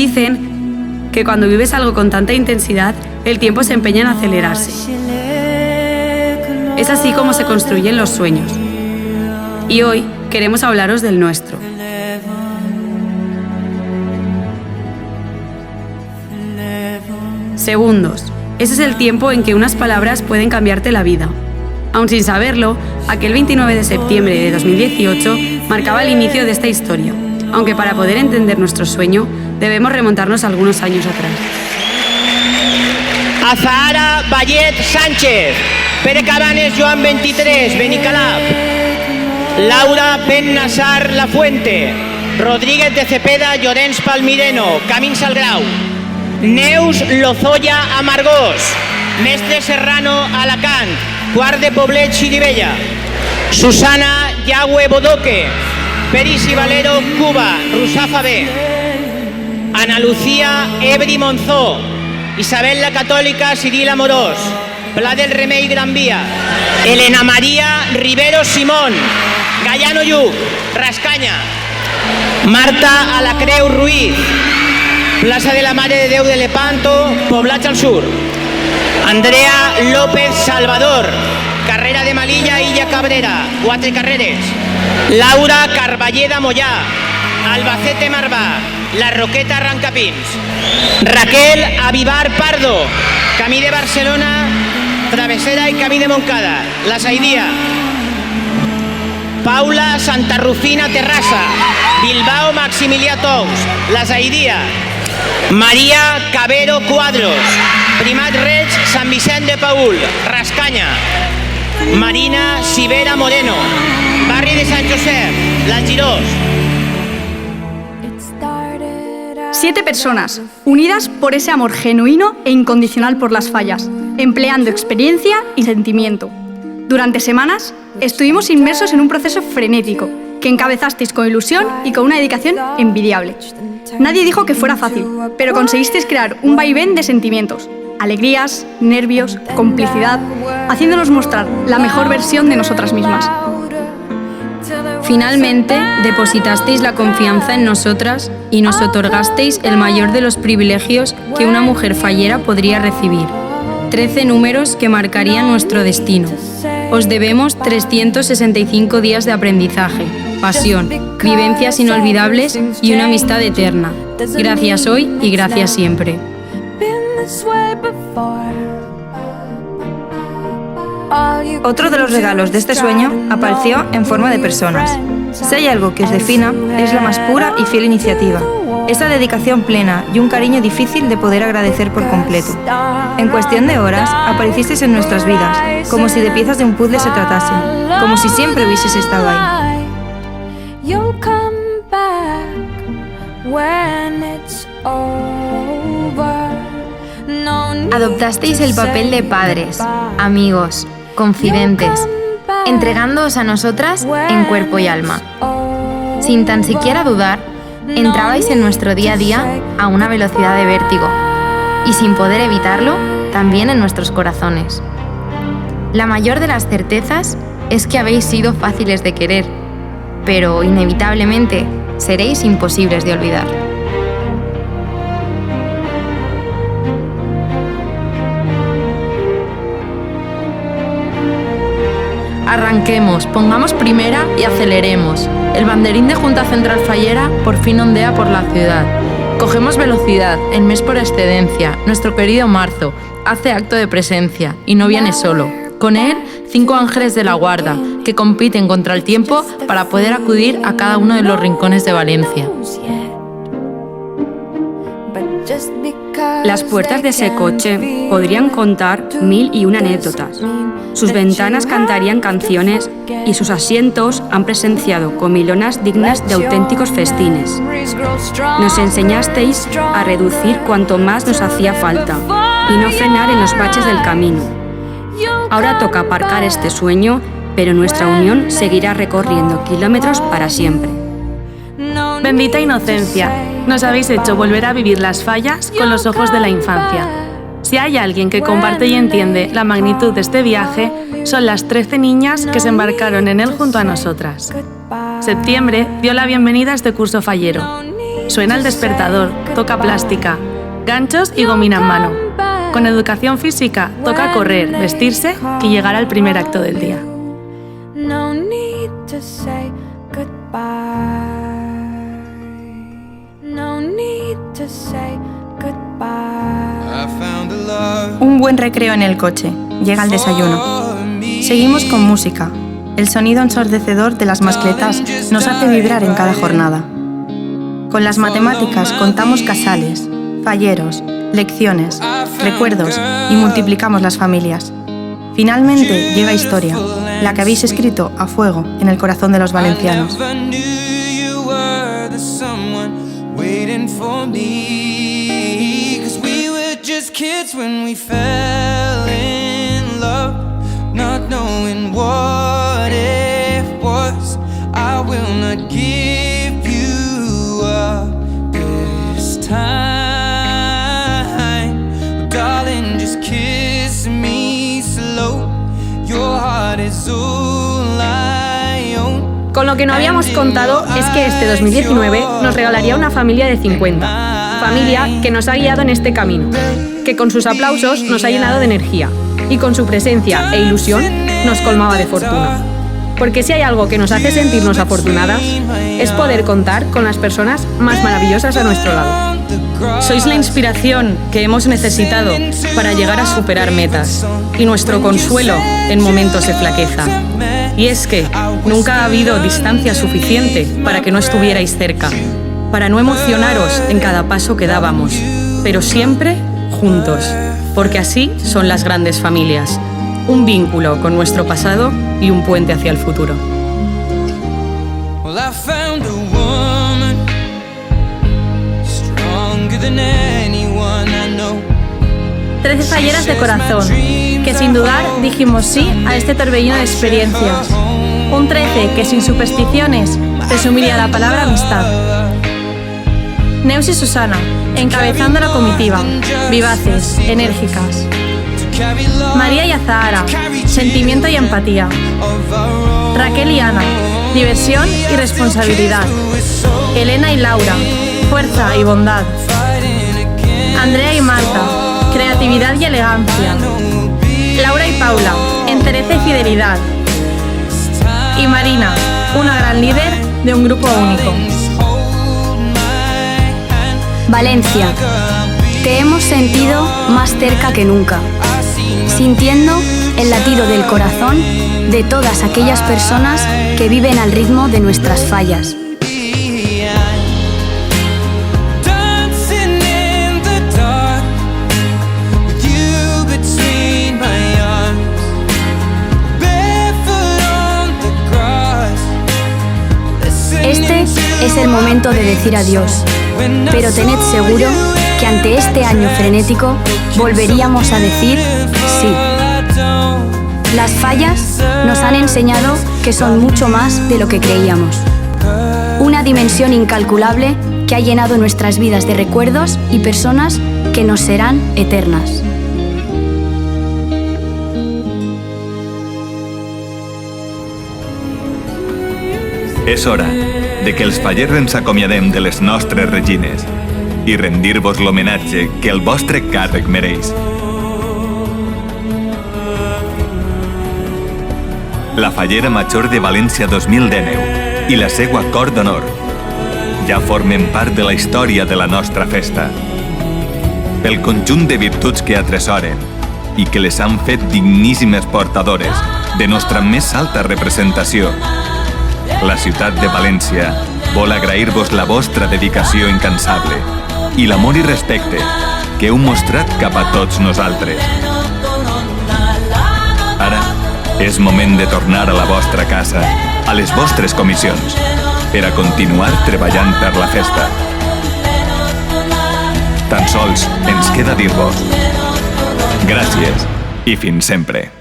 Dicen que cuando vives algo con tanta intensidad, el tiempo se empeña en acelerarse. Es así como se construyen los sueños. Y hoy queremos hablaros del nuestro. Segundos. Ese es el tiempo en que unas palabras pueden cambiarte la vida. Aun sin saberlo, aquel 29 de septiembre de 2018 marcaba el inicio de esta historia, aunque para poder entender nuestro sueño debemos remontarnos algunos años atrás. Azahara Vallet Sánchez, Pere Cabanes Joan 23, Benicalap, Laura Ben Nassar Lafuente, Rodríguez de Cepeda Llorenç Palmireno, Camins al Grau, Neus Lozoya Amargós, Mestre Serrano Alacant, Quart de Poblet Xirivella, Susana Yagüe Bodoque, Peris y Valero Cuba, Rusafa B, Ana Lucía Ebri Monzó, Isabel la Católica Ciril Amorós, Pla del Remei Gran Vía, Elena María Rivero Simón, Gallano Lluc, Rascaña, Marta Alacreu Ruiz, Plaça de la Mare de Déu de Lepanto, Poblats al Sur, Andrea López Salvador, Carrera de Malilla, Illa Cabrera, 4 carreres, Laura Carballeda Mollà, Albacete Marvà, La Roqueta Arrancapins, Raquel Avivar Pardo, Camí de Barcelona, Travesera y Camí de Montcada, La Saidía, Paula Santa Rufina Terrassa, Bilbao Maximilià Tous, La Saidía, María Cabero Cuadros, Primat Reig Sant Vicent de Paúl, Rascaña, Marina Sivera Moreno, Barri de Sant Josep, Las Girós. 7 personas, unidas por ese amor genuino e incondicional por las fallas, empleando experiencia y sentimiento. Durante semanas estuvimos inmersos en un proceso frenético, que encabezasteis con ilusión y con una dedicación envidiable. Nadie dijo que fuera fácil, pero conseguisteis crear un vaivén de sentimientos, alegrías, nervios, complicidad, haciéndonos mostrar la mejor versión de nosotras mismas. Finalmente, depositasteis la confianza en nosotras y nos otorgasteis el mayor de los privilegios que una mujer fallera podría recibir: 13 números que marcarían nuestro destino. Os debemos 365 días de aprendizaje, pasión, vivencias inolvidables y una amistad eterna. Gracias hoy y gracias siempre. Otro de los regalos de este sueño apareció en forma de personas. Si hay algo que os defina, es la más pura y fiel iniciativa, esa dedicación plena y un cariño difícil de poder agradecer por completo. En cuestión de horas, aparecisteis en nuestras vidas, como si de piezas de un puzzle se tratase, como si siempre hubieses estado ahí. Adoptasteis el papel de padres, amigos, confidentes, entregándoos a nosotras en cuerpo y alma. Sin tan siquiera dudar, entrabais en nuestro día a día a una velocidad de vértigo, y sin poder evitarlo, también en nuestros corazones. La mayor de las certezas es que habéis sido fáciles de querer, pero inevitablemente seréis imposibles de olvidar. Arranquemos, pongamos primera y aceleremos. El banderín de Junta Central Fallera por fin ondea por la ciudad. Cogemos velocidad, el mes por excedencia. Nuestro querido marzo hace acto de presencia y no viene solo. Con él, 5 ángeles de la guarda que compiten contra el tiempo para poder acudir a cada uno de los rincones de Valencia. Las puertas de ese coche podrían contar 1001 anécdotas. Sus ventanas cantarían canciones y sus asientos han presenciado comilonas dignas de auténticos festines. Nos enseñasteis a reducir cuanto más nos hacía falta y no frenar en los baches del camino. Ahora toca aparcar este sueño, pero nuestra unión seguirá recorriendo kilómetros para siempre. Bendita inocencia, nos habéis hecho volver a vivir las fallas con los ojos de la infancia. Si hay alguien que comparte y entiende la magnitud de este viaje, son las 13 niñas que se embarcaron en él junto a nosotras. Septiembre dio la bienvenida a este curso fallero. Suena el despertador, toca plástica, ganchos y gomina en mano. Con educación física, toca correr, vestirse y llegar al primer acto del día. No need to say goodbye. No need to say goodbye. Un buen recreo en el coche. Llega el desayuno. Seguimos con música. El sonido ensordecedor de las mascletas nos hace vibrar en cada jornada. Con las matemáticas contamos casales, falleros, lecciones, recuerdos y multiplicamos las familias. Finalmente llega historia, la que habéis escrito a fuego en el corazón de los valencianos. Con lo que no habíamos contado es que este 2019 nos regalaría una familia de 50. Familia que nos ha guiado en este camino, que con sus aplausos nos ha llenado de energía y con su presencia e ilusión nos colmaba de fortuna. Porque si hay algo que nos hace sentirnos afortunadas, es poder contar con las personas más maravillosas a nuestro lado. Sois la inspiración que hemos necesitado para llegar a superar metas y nuestro consuelo en momentos de flaqueza. Y es que nunca ha habido distancia suficiente para que no estuvierais cerca, para no emocionaros en cada paso que dábamos, pero siempre juntos, porque así son las grandes familias, un vínculo con nuestro pasado y un puente hacia el futuro. 13 falleras de corazón, que sin dudar dijimos sí a este torbellino de experiencias. Un 13 que sin supersticiones resumiría la palabra amistad. Neus y Susana, encabezando la comitiva, vivaces, enérgicas. María y Azahara, sentimiento y empatía. Raquel y Ana, diversión y responsabilidad. Elena y Laura, fuerza y bondad. Andrea y Marta, creatividad y elegancia. Laura y Paula, entereza y fidelidad. Y Marina, una gran líder de un grupo único. Valencia, te hemos sentido más cerca que nunca, sintiendo el latido del corazón de todas aquellas personas que viven al ritmo de nuestras fallas. Este es el momento de decir adiós, pero tened seguro que ante este año frenético volveríamos a decir sí. Las fallas nos han enseñado que son mucho más de lo que creíamos. Una dimensión incalculable que ha llenado nuestras vidas de recuerdos y personas que nos serán eternas. És hora de que els fallers ens acomiadem de les nostres regines i rendir-vos l'homenatge que el vostre càrrec mereix. La Fallera Major de València 2019 i la seua Cor d'Honor ja formen part de la història de la nostra festa. Pel conjunt de virtuts que atresoren i que les han fet digníssimes portadores de nostra més alta representació, la ciutat de València vol agrair-vos la vostra dedicació incansable i l'amor i respecte que heu mostrat cap a tots nosaltres. Ara és moment de tornar a la vostra casa, a les vostres comissions, per a continuar treballant per la festa. Tan sols ens queda dir-vos gràcies i fins sempre.